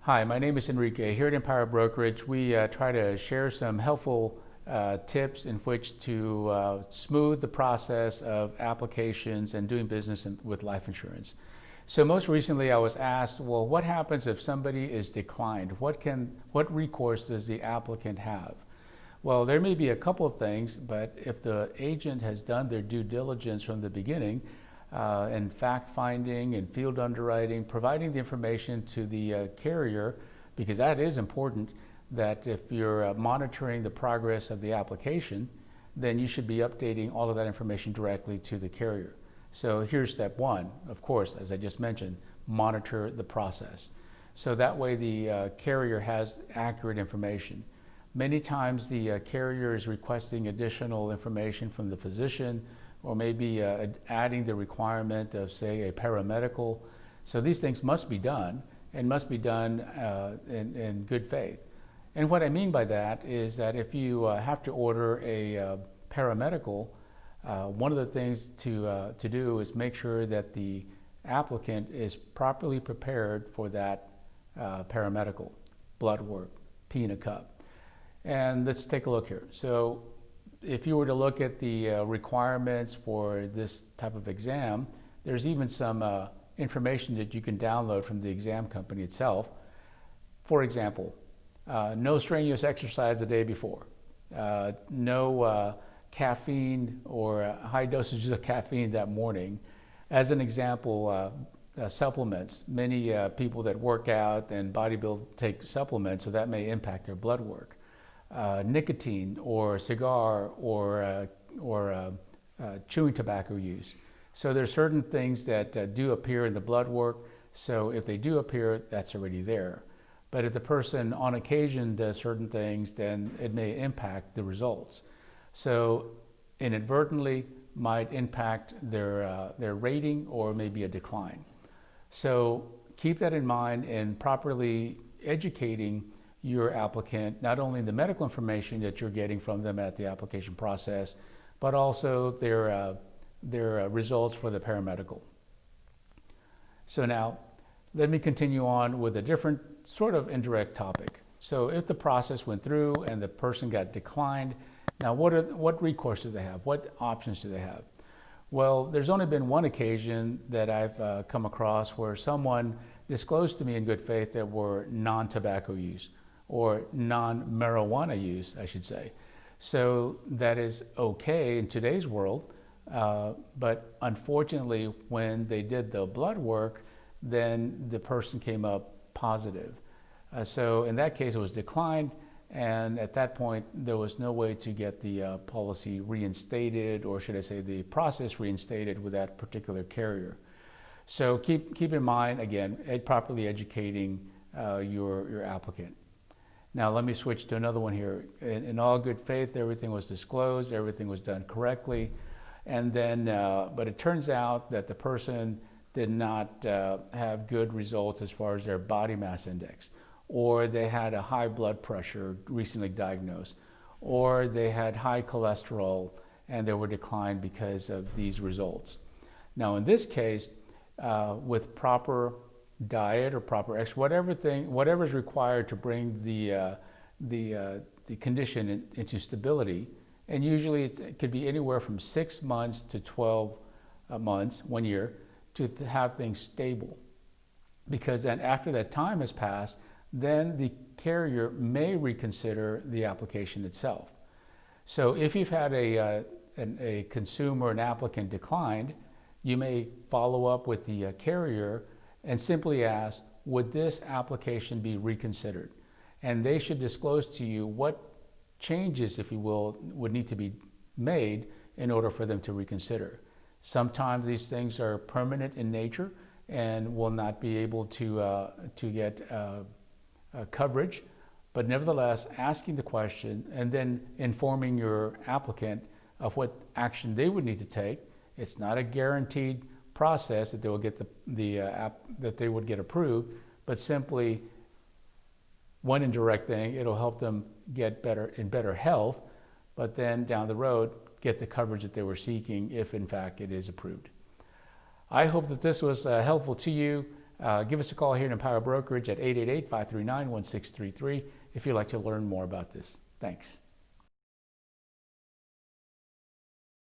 Hi, my name is Enrique. Here at Empower Brokerage, we try to share some helpful tips in which to smooth the process of applications and doing business with life insurance. So most recently I was asked, well, what happens if somebody is declined? What recourse does the applicant have? Well, there may be a couple of things, but if the agent has done their due diligence from the beginning, and fact finding and field underwriting, providing the information to the carrier, because that is important, that if you're monitoring the progress of the application, then you should be updating all of that information directly to the carrier. So here's step one, of course, as I just mentioned, monitor the process. So that way the carrier has accurate information. Many times the carrier is requesting additional information from the physician, or maybe adding the requirement of, say, a paramedical. So these things must be done, and must be done in good faith. And what I mean by that is that if you have to order a paramedical, one of the things to do is make sure that the applicant is properly prepared for that paramedical, blood work, pee in a cup. And let's take a look here. So if you were to look at the requirements for this type of exam, there's even some information that you can download from the exam company itself. For example, no strenuous exercise the day before, no caffeine or high dosages of caffeine that morning. As an example, supplements. Many people that work out and bodybuild take supplements, so that may impact their blood work. Nicotine or cigar or chewing tobacco use. So there's certain things that do appear in the blood work. So if they do appear, that's already there. But if the person on occasion does certain things, then it may impact the results. So inadvertently might impact their rating or maybe a decline. So keep that in mind in properly educating your applicant, not only the medical information that you're getting from them at the application process, but also their results for the paramedical. So now, let me continue on with a different sort of indirect topic. So if the process went through and the person got declined, now what recourse do they have? What options do they have? Well, there's only been one occasion that I've come across where someone disclosed to me in good faith that were non-tobacco use, or non-marijuana use, I should say. So that is okay in today's world, but unfortunately when they did the blood work, then the person came up positive. So in that case it was declined, and at that point there was no way to get the policy reinstated, or should I say the process reinstated with that particular carrier. So keep in mind, again, properly educating your applicant. Now let me switch to another one here. In all good faith, everything was disclosed, everything was done correctly, and then, but it turns out that the person did not have good results as far as their body mass index, or they had a high blood pressure recently diagnosed, or they had high cholesterol and they were declined because of these results. Now in this case, with proper diet or proper exercise, whatever is required to bring the condition into stability, and usually it could be anywhere from 6 months to 12 months, 1 year, to have things stable. Because then after that time has passed, then the carrier may reconsider the application itself. So if you've had a consumer, an applicant declined, you may follow up with the carrier and simply ask, would this application be reconsidered? And they should disclose to you what changes, if you will, would need to be made in order for them to reconsider. Sometimes these things are permanent in nature and will not be able to get coverage, but nevertheless, asking the question and then informing your applicant of what action they would need to take. It's not a guaranteed process that they will get that they would get approved, but simply one indirect thing. It'll help them get better health, but then down the road get the coverage that they were seeking if in fact it is approved. I hope that this was helpful to you. Give us a call here at Empower Brokerage at 888-539-1633 if you'd like to learn more about this. Thanks.